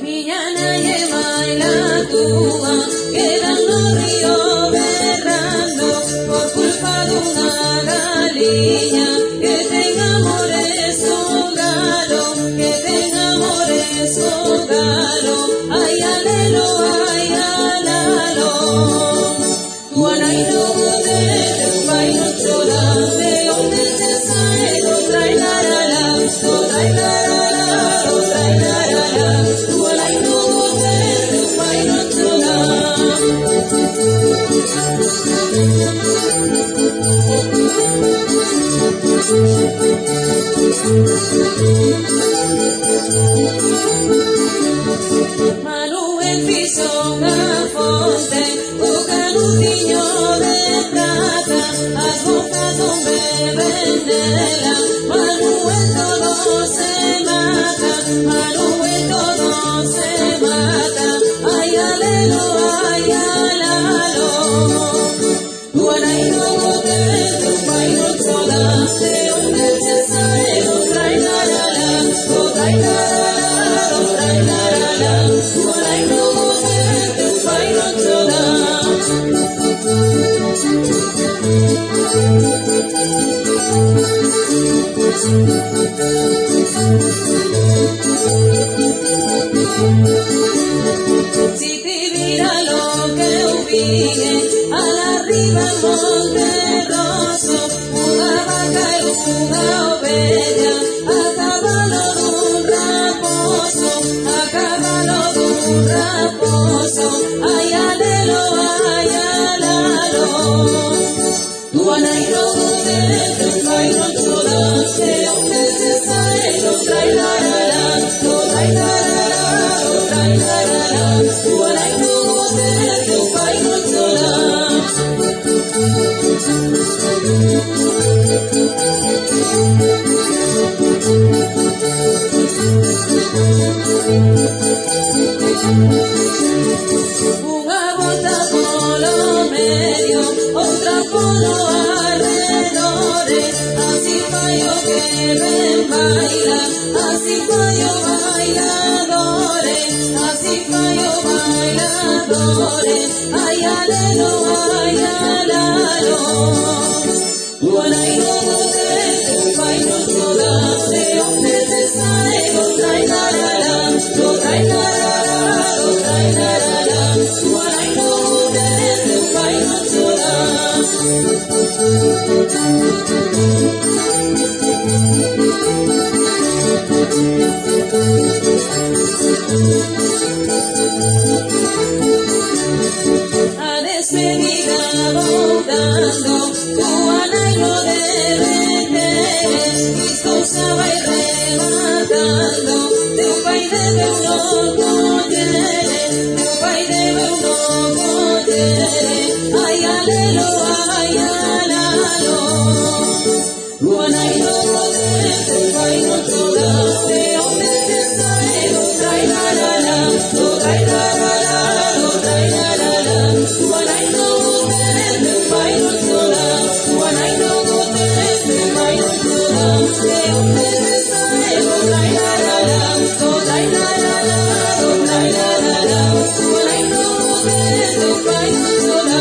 Millana lleva y la tuba, quedando río berrando, por culpa de una galiña, que tenga amores su galo, que tenga amores su galo, ay alelo, ay alalo. Tu anaino de tu bailo chola, de donde te sale, lo trae la la la, lo trae la la la, lo trae la la la. Tu anaino de tu bailo chola. Manuel pisó una fonte, un canutiño de plata, has bocado un bebenela. Manuel todo se mata, Manuel todo se mata, ay alelo, ay alalo. Guanaino de tu bailo chola, de donde te sale, lo trae la la la, lo trae la la la, lo trae la la la. Guanaino de tu bailo chola. Si te viera lo que hubiegue, al arriba el monte roso, una vaca y una oveja, a caballo de un raposo, a caballo de un raposo, ay alelo, ay alalo. Tu anairo de tu bailo chola, de donde te sale, lo trae la la la, lo trae la la la, lo trae la la la. Tu anairo de tu bailo chola. Una bota por lo medio, otra por los alrededores, así fallo que ven baila, así fallo bailadores, así fallo bailadores, ay alelo, ay alalo. Guanaino de tu bailo chola, de donde te sale, lo trae la la la, lo trae la la la, lo trae la la la. Guanaino de tu bailo chola. A despedida volando, tu anaino de veteres, visto se va rematando, teu pai debe uno collere, teu pai debe uno collere, ay alelo, ay alalo. Guanaino de tu bailo chola, de donde te sale, lo trae la la la, lo trae la la la, lo trae la la la. Guanaino de tu bailo chola, Guanaino de tu bailo chola, de donde te sale, lo trae la la la, lo trae la la la, lo trae la la la. Guanaino de tu bailo chola.